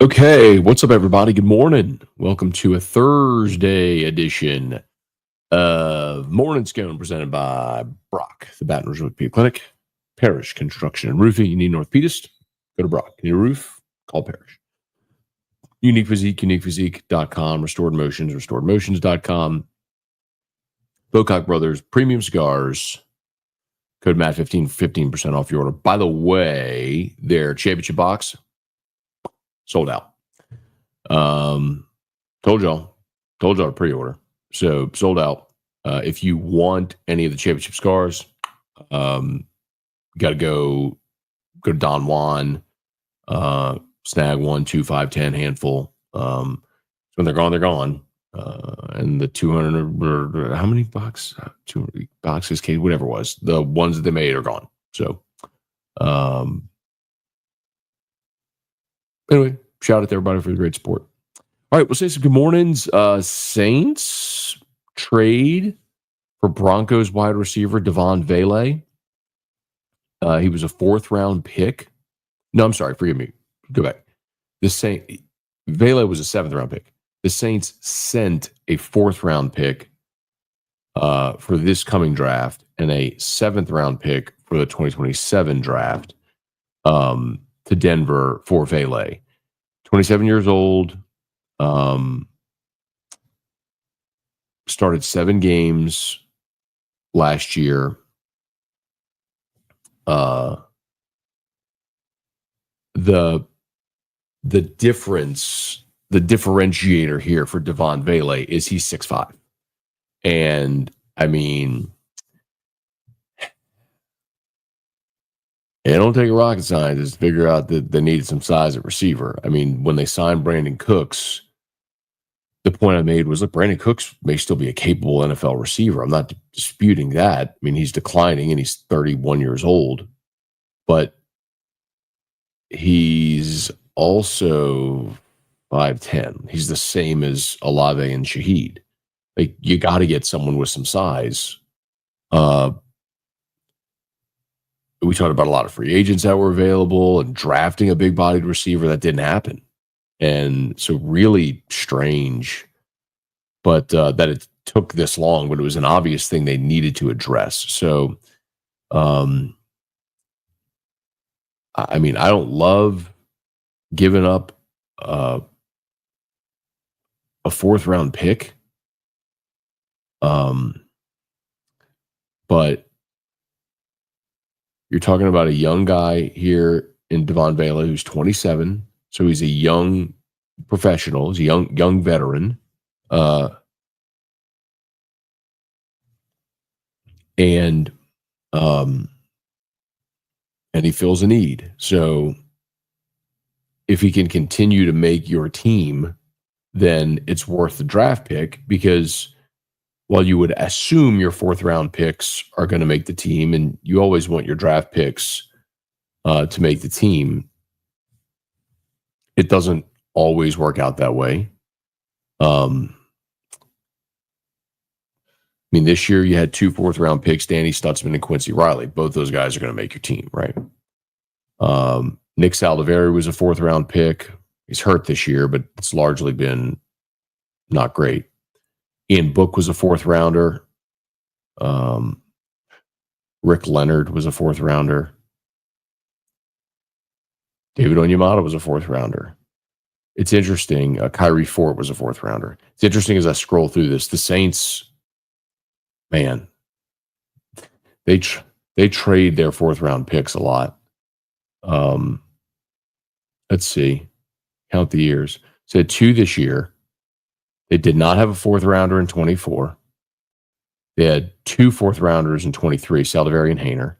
Okay, what's up, everybody? Good morning. Welcome to a Thursday edition of Morning Scone presented by Brock, the Baton Rouge Orthopedic Clinic, Parish Construction and Roofing. You need an orthopedist? Go to Brock. You need a roof? Call Parish. Unique Physique, uniquephysique.com, Restored Motions, restoredmotions.com, Bocock Brothers, Premium Cigars, code MAT15, 15% off your order. By the way, their championship box sold out. Told y'all to pre-order. So sold out. If you want any of the championship scars, you got to go to Don Juan, snag 1, 2, 5, 10 handful. So when they're gone, they're gone. And the 200 or how many boxes? 200 boxes, whatever it was. The ones that they made are gone. So, anyway, shout out to everybody for the great support. All right, we'll say some good mornings. Saints trade for Broncos wide receiver Vele. He was a 4th-round pick. No, I'm sorry. Forgive me. Go back. Vele was a 7th-round pick. The Saints sent a 4th-round pick for this coming draft and a 7th-round pick for the 2027 draft to Denver for Vele. 27 years old. Started 7 games last year. The differentiator here for Vele is he's 6'5". And I mean, it don't take a rocket scientist to figure out that they needed some size at receiver. I mean, when they signed Brandon Cooks, the point I made was, look, Brandon Cooks may still be a capable NFL receiver. I'm not disputing that. I mean, he's declining and he's 31 years old, but he's also 5'10". He's the same as Olave and Shaheed. Like, you got to get someone with some size. We talked about a lot of free agents that were available and drafting a big-bodied receiver. That didn't happen. And so really strange, but that it took this long, but it was an obvious thing they needed to address. So, I mean, I don't love giving up a 4th-round pick, but you're talking about a young guy here in Vele who's 27. So he's a young professional. He's a young veteran. And he fills a need. So if he can continue to make your team, then it's worth the draft pick, because while you would assume your 4th-round picks are going to make the team, and you always want your draft picks to make the team, it doesn't always work out that way. I mean, this year you had 2 4th-round picks, Danny Stutzman and Quincy Riley. Both those guys are going to make your team, right? Nick Saldiveri was a 4th-round pick. He's hurt this year, but it's largely been not great. Ian Book was a 4th-rounder. Rick Leonard was a 4th-rounder. David Onyemata was a 4th-rounder. It's interesting. Kyrie Fort was a 4th-rounder. It's interesting as I scroll through this. The Saints, man, they trade their 4th-round picks a lot. Let's see. Count the years. So they had 2 this year. They did not have a 4th-rounder in 24. They had 2 4th-rounders in 23, Saldiveri and Hainer.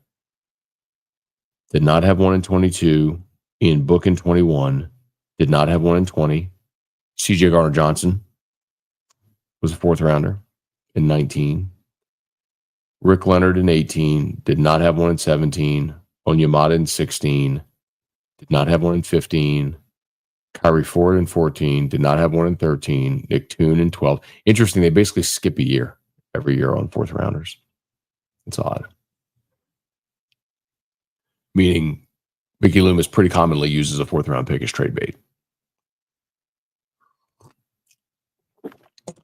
Did not have one in 22. Ian Book in 21. Did not have one in 20. C.J. Gardner-Johnson was a 4th-rounder in 19. Rick Leonard in 18. Did not have one in 17. Onyemata in 16. Did not have one in 15. Kyrie Ford in 14. Did not have one in 13. Nick Toon in 12. Interesting, they basically skip a year every year on 4th-rounders. It's odd. Meaning Mickey Loomis pretty commonly uses a 4th-round pick as trade bait.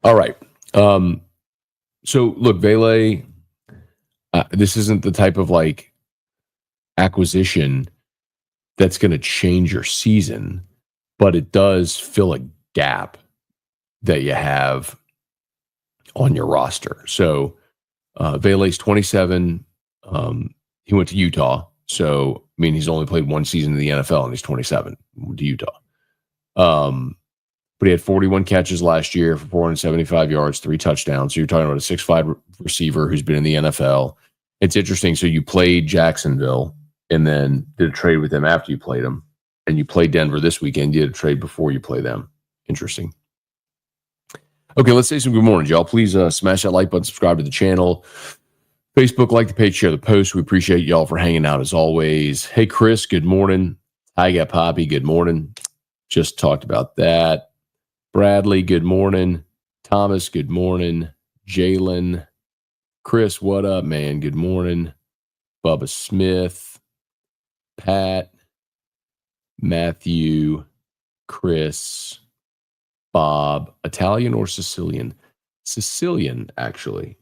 All right. So look, Vele, this isn't the type of like acquisition that's going to change your season, but it does fill a gap that you have on your roster. So Vele's 27. He went to Utah. So, I mean, he's only played one season in the NFL and he's 27 to Utah. But he had 41 catches last year for 475 yards, 3 touchdowns. So you're talking about a 6'5" receiver who's been in the NFL. It's interesting. So you played Jacksonville and then did a trade with them after you played them. And you played Denver this weekend. You did a trade before you play them. Interesting. Okay, let's say some good morning, y'all. Please smash that like button, subscribe to the channel. Facebook, like the page, share the post. We appreciate y'all for hanging out as always. Hey, Chris, good morning. I got Poppy, good morning. Just talked about that. Bradley, good morning. Thomas, good morning. Jalen. Chris, what up, man? Good morning. Bubba Smith. Pat. Matthew. Chris. Bob. Italian or Sicilian? Sicilian, actually.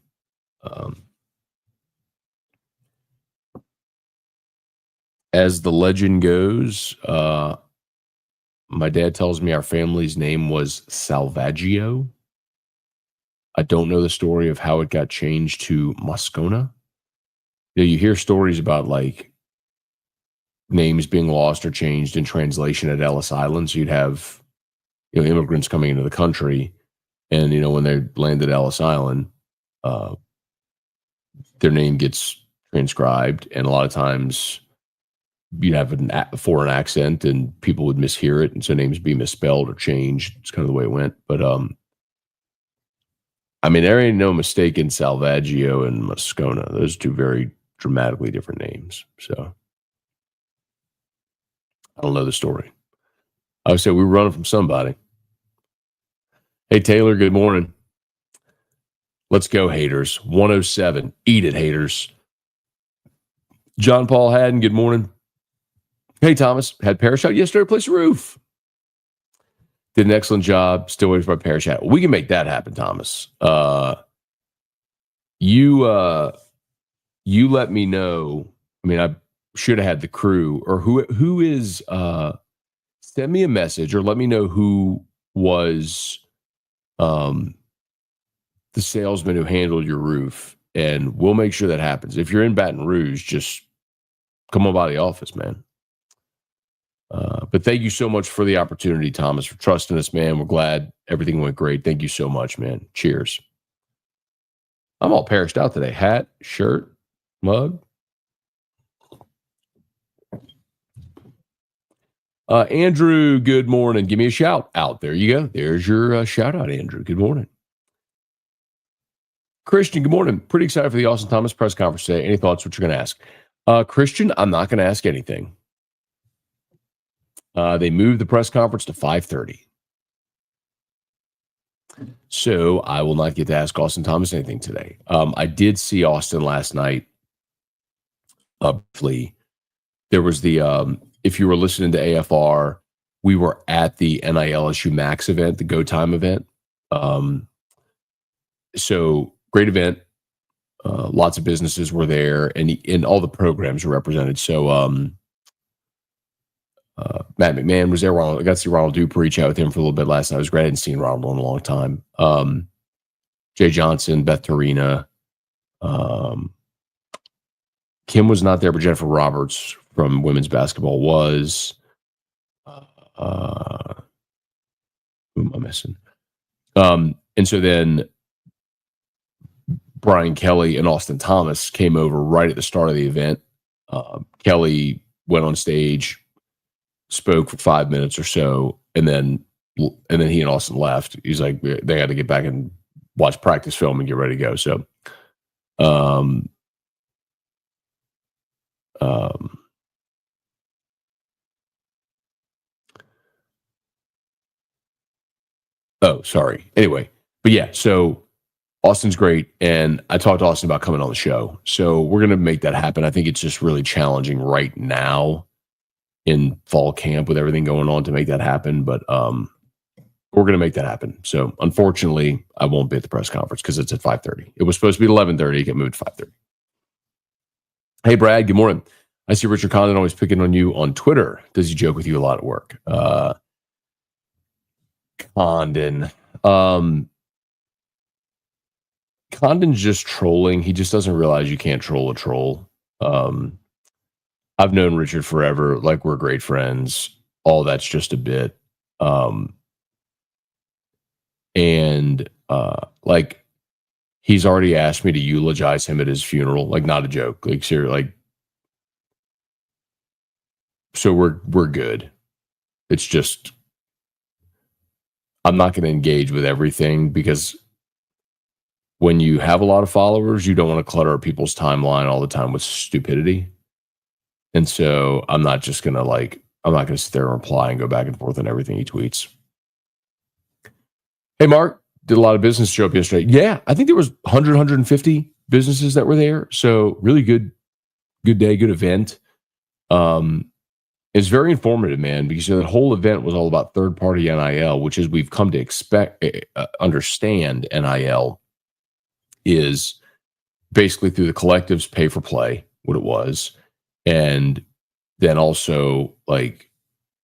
As the legend goes, my dad tells me our family's name was Salvaggio. I don't know the story of how it got changed to Moscona. You hear stories about like names being lost or changed in translation at Ellis Island. So you'd have, immigrants coming into the country, and when they landed at Ellis Island, their name gets transcribed, and a lot of times you'd have a foreign accent and people would mishear it, and so names be misspelled or changed. It's kind of the way it went. But I mean, there ain't no mistake in Salvaggio and Moscona. Those two very dramatically different names. So I don't know the story. I would say we were running from somebody. Hey, Taylor, good morning. Let's go, haters. 107. Eat it, haters. John Paul Haddon, good morning. Hey, Thomas, had Parrish out yesterday, replaced the roof. Did an excellent job. Still waiting for my Parrish hat. We can make that happen, Thomas. You let me know. I mean, I should have had the crew or who is send me a message or let me know who was the salesman who handled your roof, and we'll make sure that happens. If you're in Baton Rouge, just come on by the office, man. But thank you so much for the opportunity, Thomas, for trusting us, man. We're glad everything went great. Thank you so much, man. Cheers. I'm all perished out today. Hat, shirt, mug. Andrew, good morning. Give me a shout out. There you go. There's your shout out, Andrew. Good morning. Christian, good morning. Pretty excited for the Austin Thomas press conference today. Any thoughts what you're going to ask? Christian, I'm not going to ask anything. They moved the press conference to 5:30. So I will not get to ask Austin Thomas anything today. I did see Austin last night. There was the, if you were listening to AFR, we were at the NILSU Max event, the Go Time event. So great event. Lots of businesses were there, and all the programs were represented. So Matt McMahon was there. I got to see Ronald Duper, reach out with him for a little bit last night. I was great. I hadn't seen Ronald in a long time. Jay Johnson, Beth Tarina. Kim was not there, but Jennifer Roberts from women's basketball was. Who am I missing? And so then Brian Kelly and Austin Thomas came over right at the start of the event. Kelly went on stage, spoke for 5 minutes or so, and then he and Austin left. He's like, they had to get back and watch practice film and get ready to go. So, oh, sorry. Anyway, but yeah, so Austin's great, and I talked to Austin about coming on the show. So we're going to make that happen. I think it's just really challenging right now in fall camp with everything going on to make that happen. But we're We're going to make that happen. So unfortunately, I won't be at the press conference because it's at 5:30. It was supposed to be at 11:30. It got moved to 5:30. Hey, Brad. Good morning. I see Richard Condon always picking on you on Twitter. Does he joke with you a lot at work? Condon. Condon's just trolling. He just doesn't realize you can't troll a troll. I've known Richard forever. Like, we're great friends. All that's just a bit. Like, he's already asked me to eulogize him at his funeral. Like, not a joke. Like, seriously, like, so we're good. It's just, I'm not going to engage with everything because when you have a lot of followers, you don't want to clutter people's timeline all the time with stupidity. And so I'm not just going to I'm not going to sit there and reply and go back and forth on everything he tweets. Hey, Mark, did a lot of business show up yesterday. Yeah, I think there was 100, 150 businesses that were there. So really good day, good event. It's very informative, man, because the whole event was all about third-party NIL, which is we've come to understand NIL is basically through the collectives pay for play, what it was. And then also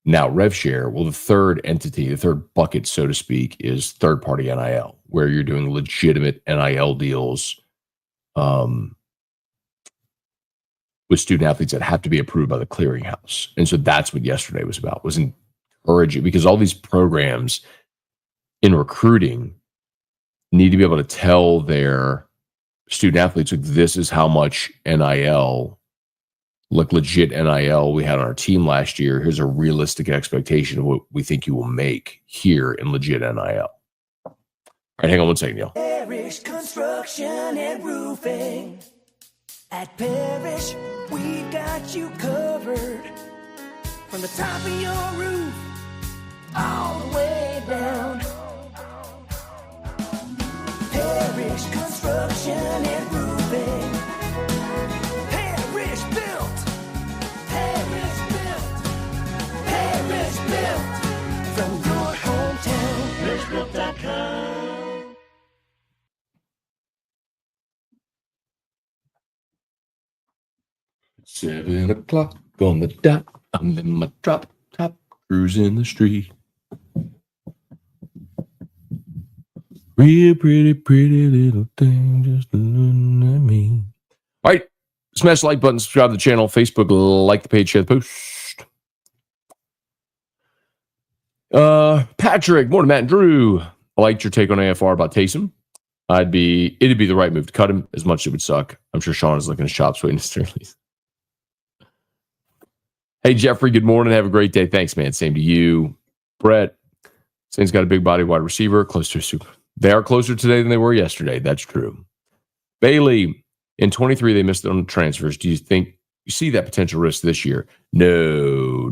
now rev share. Well, the third entity, the third bucket, so to speak, is third-party NIL, where you're doing legitimate NIL deals with student athletes that have to be approved by the clearinghouse. And so that's what yesterday was about, was encouraging, because all these programs in recruiting need to be able to tell their student athletes, like, this is how much NIL, like legit NIL we had on our team last year. Here's a realistic expectation of what we think you will make here in legit NIL. All right, hang on one second, y'all. Parish Construction and Roofing. At Parish, we've got you covered. From the top of your roof, all the way down. Parish Construction and Roofing. Parish built. Parish built. Parish built. From your hometown. ParishBuilt.com. 7 o'clock on the dot. I'm in my drop top, cruising the street. Real pretty, pretty little thing, just looking at me. All right, smash the like button, subscribe to the channel, Facebook, like the page, share the post. Patrick, morning, Matt and Drew. I liked your take on AFR about Taysom. It'd be the right move to cut him, as much as it would suck. I'm sure Sean is looking at shops waiting to release. Hey, Jeffrey, good morning. Have a great day. Thanks, man. Same to you. Brett, Saints got a big body wide receiver, close to a super. They are closer today than they were yesterday. That's true. Bailey, in 23, they missed it on the transfers. Do you think you see that potential risk this year? No.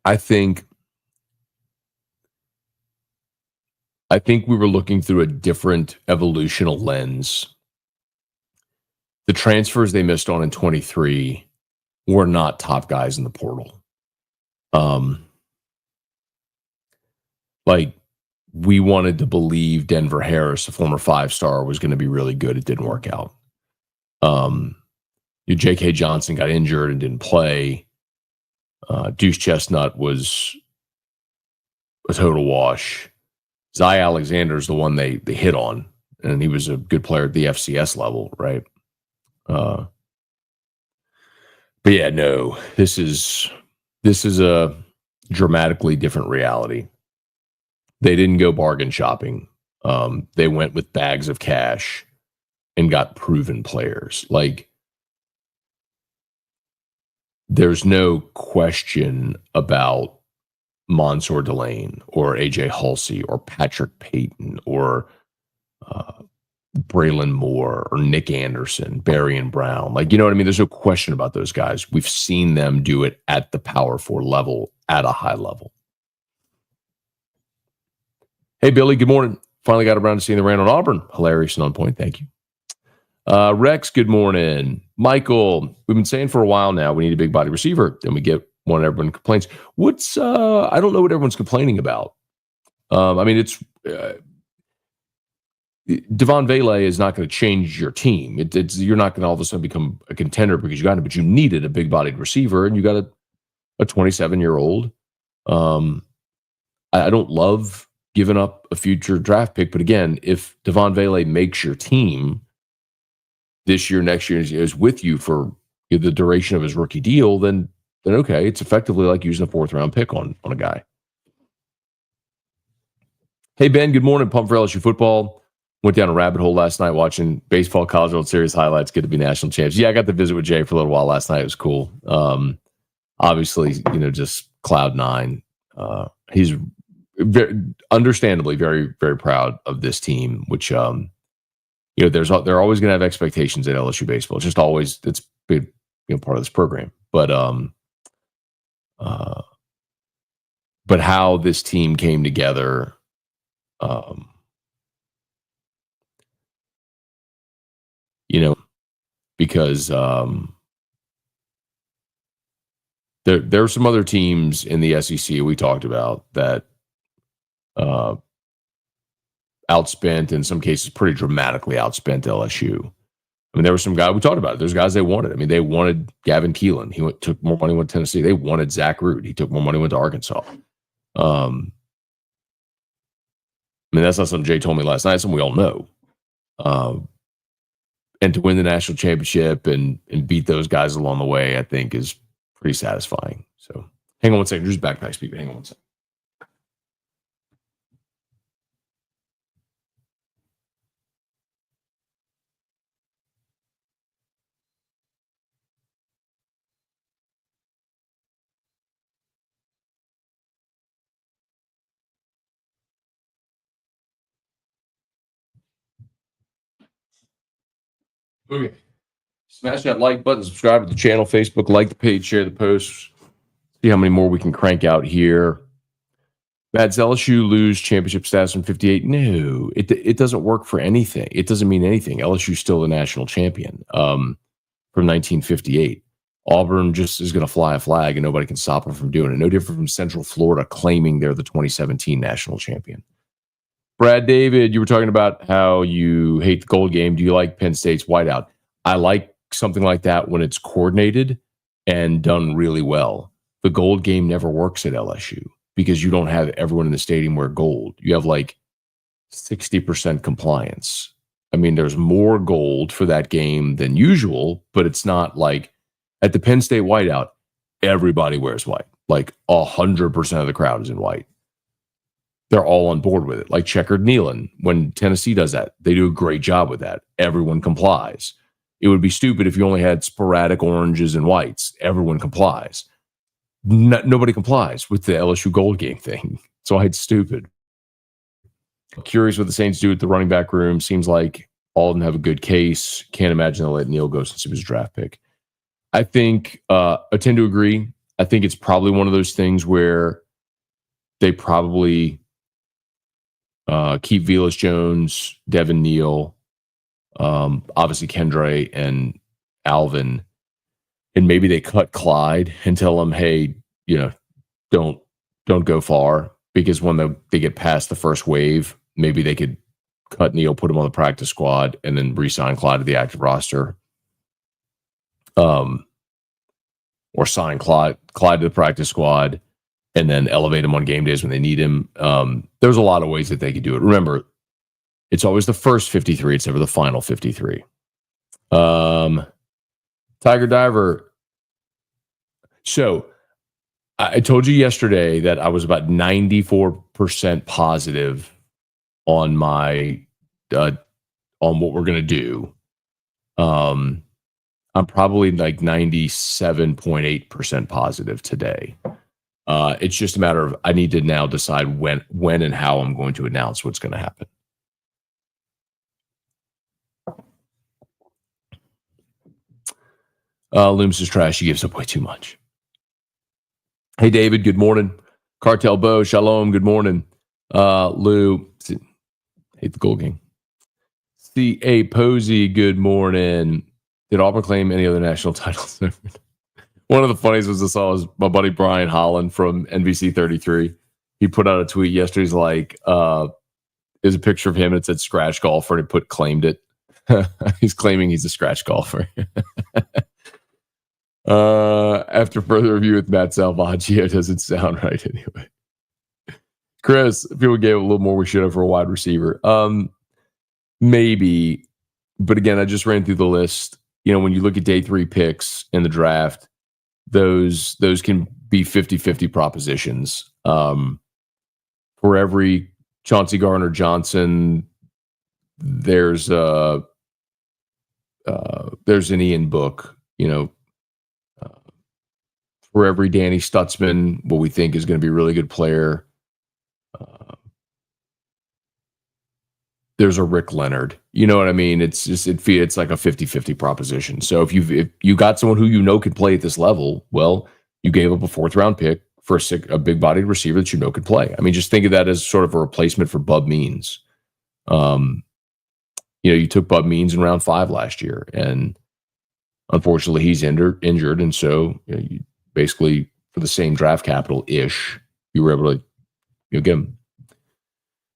I think we were looking through a different evolutional lens. The transfers they missed on in 23 were not top guys in the portal. We wanted to believe Denver Harris, a former 5-star, was going to be really good. It didn't work out. J.K. Johnson got injured and didn't play. Deuce Chestnut was a total wash. Zy Alexander is the one they hit on, and he was a good player at the FCS level, right? But yeah, no, this is a dramatically different reality. They didn't go bargain shopping. They went with bags of cash and got proven players. There's no question about Mansour Delane or AJ Halsey or Patrick Payton or Braylon Moore or Nick Anderson, Barry Brown. You know what I mean? There's no question about those guys. We've seen them do it at the Power 4 level, at a high level. Hey, Billy, good morning. Finally got around to seeing the rain on Auburn. Hilarious and on point. Thank you. Rex, good morning. Michael, we've been saying for a while now we need a big body receiver. Then we get one everyone complains. I don't know what everyone's complaining about. It's Devon Vele is not going to change your team. You're not going to all of a sudden become a contender because you got it, but you needed a big bodied receiver and you got a 27-year-old. I don't love giving up a future draft pick, but again, if Devon Vele makes your team this year, next year, is with you for the duration of his rookie deal, then okay, it's effectively like using a 4th-round pick on a guy. Hey, Ben, good morning. Pump for LSU football. Went down a rabbit hole last night watching baseball College World Series highlights. Good to be national champs. Yeah, I got to visit with Jay for a little while last night. It was cool. Obviously, just cloud nine. He's understandably very, very proud of this team, which, they're always going to have expectations at LSU baseball. It's just always, it's been, part of this program. But how this team came together, because there are some other teams in the SEC we talked about that outspent, in some cases pretty dramatically outspent LSU. There were some guys, we talked about it. There's guys they wanted. They wanted Gavin Keelan. He took more money, went to Tennessee. They wanted Zach Root. He took more money, went to Arkansas. That's not something Jay told me last night. It's something we all know. And to win the national championship and beat those guys along the way, I think is pretty satisfying. So hang on one second. There's backpack speaker. Hang on one second. Okay. Smash that like button, subscribe to the channel, Facebook, like the page, share the posts. See how many more we can crank out here. Bad LSU lose championship status in 58. No, it doesn't work for anything. It doesn't mean anything. LSU's still the national champion from 1958. Auburn just is going to fly a flag and nobody can stop them from doing it. No different from Central Florida claiming they're the 2017 national champion. Brad David, you were talking about how you hate the gold game. Do you like Penn State's whiteout? I like something like that when it's coordinated and done really well. The gold game never works at LSU because you don't have everyone in the stadium wear gold. You have like 60% compliance. There's more gold for that game than usual, but it's not like at the Penn State whiteout, everybody wears white. Like 100% of the crowd is in white. They're all on board with it. Like checkered kneeling. When Tennessee does that, they do a great job with that. Everyone complies. It would be stupid if you only had sporadic oranges and whites. Everyone complies. Nobody complies with the LSU gold game thing. That's why it's stupid. I'm curious what the Saints do at the running back room. Seems like Alden have a good case. Can't imagine they'll let Neal go since he was a draft pick. I think I tend to agree. I think it's probably one of those things where they probably keep Velus Jones, Devin Neal, obviously Kendre and Alvin, and maybe they cut Clyde and tell him, hey, don't go far, because when they get past the first wave, maybe they could cut Neal, put him on the practice squad, and then re-sign Clyde to the active roster. Or sign Clyde to the practice squad and then elevate him on game days when they need him. There's a lot of ways that they could do it. Remember, it's always the first 53. It's never the final 53. Tiger Diver. So I told you yesterday that I was about 94% positive on my on what we're going to do. I'm probably like 97.8% positive today. It's just a matter of I need to now decide when and how I'm going to announce what's going to happen. Looms is trash. He gives up way too much. Hey, David. Good morning. Cartel Bo. Shalom. Good morning. Lou. Hate the goal game. C.A. Posey, good morning. Did Auburn claim any other national titles? One of the funniest was I saw was my buddy Brian Holland from NBC 33. He put out a tweet yesterday. He's like, there's a picture of him and it said scratch golfer and it claimed it. He's claiming he's a scratch golfer. After further review with Matt Salvaggio, doesn't sound right anyway. Chris, if people gave a little more, we should have for a wide receiver. Maybe, but again, I just ran through the list. You know, when you look at day 3 picks in the draft, those can be 50-50 propositions. For every Chauncey Gardner-Johnson, there's an Ian Book. You know, for every Danny Stutzman, what we think is going to be a really good player, there's a Rick Leonard. You know what I mean? It's like a 50-50 proposition. So if you got someone who you know can play at this level, well, you gave up a 4th round pick for a big bodied receiver that you know could play. I mean, just think of that as sort of a replacement for Bub Means. You know, you took Bub Means in round 5 last year, and unfortunately he's injured, and so you basically for the same draft capital ish, you were able to get him.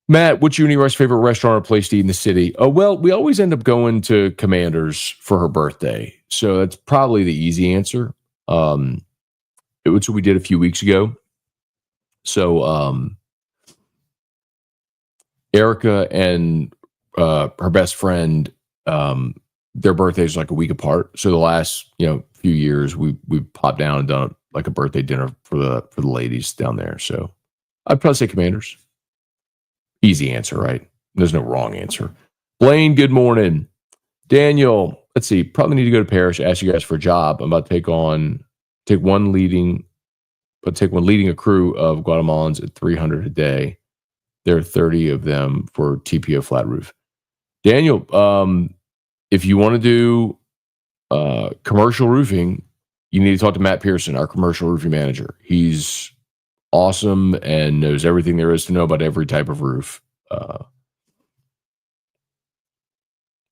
Matt, what's your Rush's favorite restaurant or place to eat in the city? Oh, well, we always end up going to Commander's for her birthday. So that's probably the easy answer. It was what we did a few weeks ago. So Erica and her best friend, their birthdays are like a week apart. So the last few years we popped down and done like a birthday dinner for the ladies down there. So I'd probably say Commanders. Easy answer, right? There's no wrong answer. Blaine, good morning. Daniel, let's see. Probably need to go to Parrish, ask you guys for a job. I'm about to take one leading a crew of Guatemalans at $300 a day. There are 30 of them for TPO flat roof. Daniel, if you want to do commercial roofing, you need to talk to Matt Pearson, our commercial roofing manager. He's awesome and knows everything there is to know about every type of roof.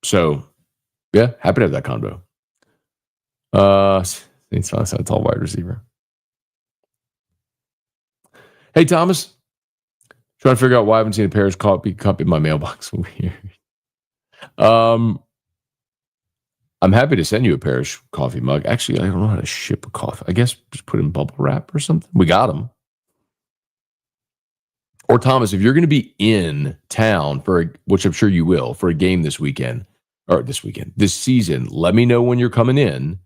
So, yeah, happy to have that combo. It's a tall wide receiver. Hey, Thomas. Trying to figure out why I haven't seen a Paris coffee cup in my mailbox. Weird. I'm happy to send you a Parrish coffee mug. Actually, I don't know how to ship a coffee. I guess just put in bubble wrap or something. We got them. Or Thomas, if you're going to be in town which I'm sure you will, for a game this season, let me know when you're coming in,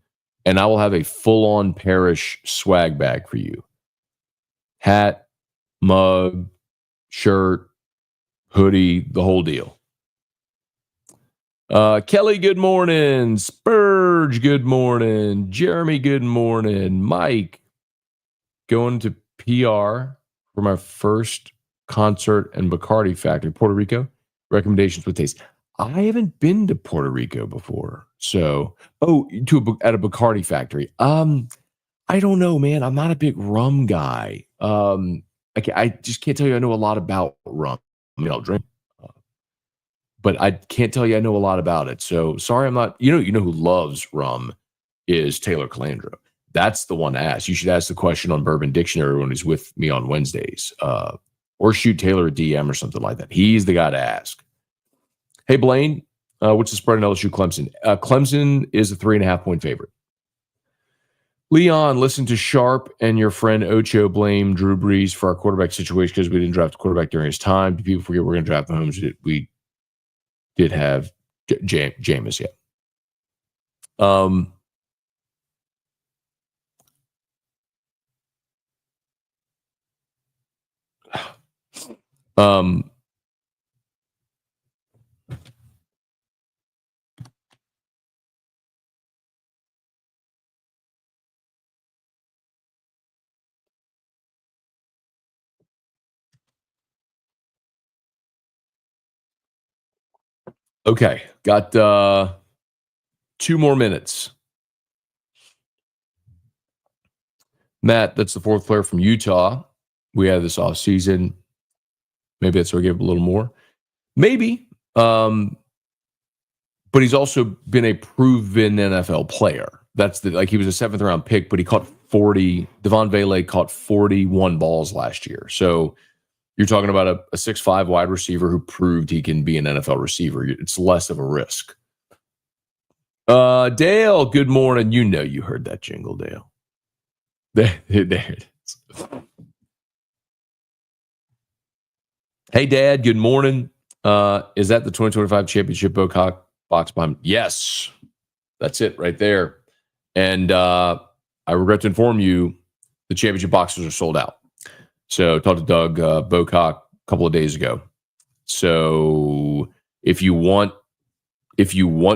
and I will have a full-on Parrish swag bag for you. Hat, mug, shirt, hoodie, the whole deal. Kelly, good morning. Spurge, good morning. Jeremy, good morning. Mike, going to PR for my first concert and Bacardi factory, Puerto Rico. Recommendations with taste. I haven't been to Puerto Rico before. So, at a Bacardi factory. I don't know, man. I'm not a big rum guy. I just can't tell you I know a lot about rum. I mean, I'll drink, but I can't tell you I know a lot about it. So sorry, I'm not. You know who loves rum is Taylor Calandro. That's the one to ask. You should ask the question on Bourbon Dictionary when he's with me on Wednesdays, or shoot Taylor a DM or something like that. He's the guy to ask. Hey, Blaine, what's the spread in LSU Clemson? Clemson is a 3.5-point favorite. Leon, listen to Sharp and your friend Ocho blame Drew Brees for our quarterback situation because we didn't draft a quarterback during his time. Do people forget we're going to draft Mahomes? We did have Jameis yet. Okay, got 2 more minutes. Matt, that's the 4th player from Utah we had this offseason. Maybe that's where I gave a little more. Maybe. but he's also been a proven NFL player. That's he was a 7th round pick, but he caught 40. Devon Vele caught 41 balls last year. So you're talking about a 6'5" wide receiver who proved he can be an NFL receiver. It's less of a risk. Dale, good morning. You know you heard that jingle, Dale. There it is. Hey, Dad, good morning. Is that the 2025 championship Bocock box behind? Yes, that's it right there. And I regret to inform you, the championship boxes are sold out. So talked to Doug Bocock a couple of days ago. So if you want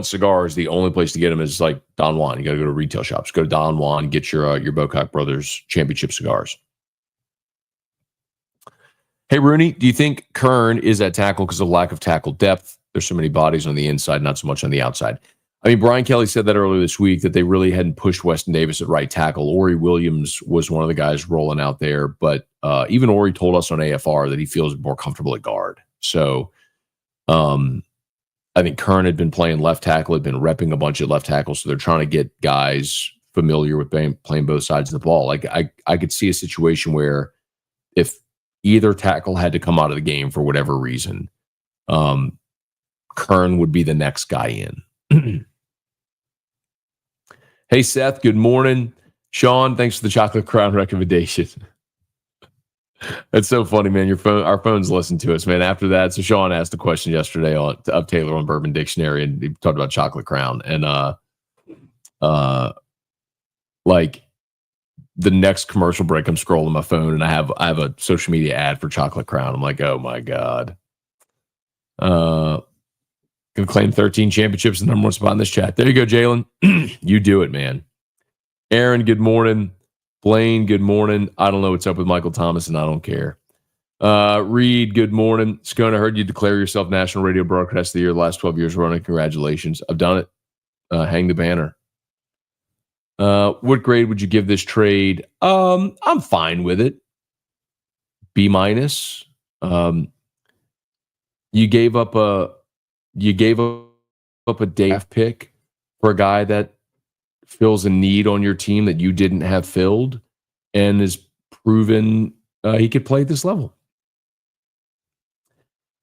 cigars, the only place to get them is like Don Juan. You got to go to retail shops. Go to Don Juan and get your Bocock Brothers championship cigars. Hey, Rooney, do you think Kern is at tackle because of lack of tackle depth? There's so many bodies on the inside, not so much on the outside. I mean, Brian Kelly said that earlier this week that they really hadn't pushed Weston Davis at right tackle. Ori Williams was one of the guys rolling out there, but even Ori told us on AFR that he feels more comfortable at guard. So I think Kern had been playing left tackle, had been repping a bunch of left tackles, so they're trying to get guys familiar with playing both sides of the ball. Like I could see a situation where if either tackle had to come out of the game for whatever reason, Kern would be the next guy in. Hey, Seth, good morning. Sean, thanks for the chocolate crown recommendation. That's so funny, man. Our phones listen to us, man. After that, so Sean asked a question yesterday of Taylor on Bourbon Dictionary, and he talked about chocolate crown. And like the next commercial break, I'm scrolling my phone, and I have a social media ad for chocolate crown. I'm like, oh my god. Gonna claim 13 championships, the number one spot in this chat. There you go, Jalen. You do it, man. Aaron, good morning. Blaine, good morning. I don't know what's up with Michael Thomas, and I don't care. Reed, good morning. Scone, I heard you declare yourself National Radio Broadcast of the Year the last 12 years running. Congratulations. I've done it. Hang the banner. What grade would you give this trade? I'm fine with it. B-. You gave up a draft pick for a guy that fills a need on your team that you didn't have filled, and is proven he could play at this level.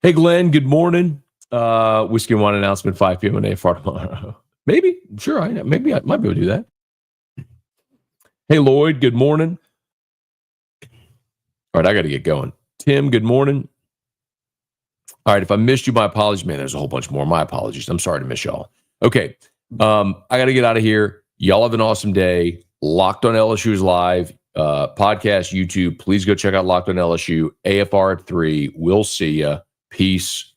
Hey, Glenn, good morning. Whiskey and Wine announcement, 5 p.m. on AFR tomorrow. Maybe. Sure. Maybe I might be able to do that. Hey, Lloyd, good morning. All right, I got to get going. Tim, good morning. All right, if I missed you, my apologies. Man, there's a whole bunch more. My apologies. I'm sorry to miss y'all. Okay, I got to get out of here. Y'all have an awesome day. Locked on LSU is live. Podcast, YouTube. Please go check out Locked on LSU. AFR at 3. We'll see ya. Peace.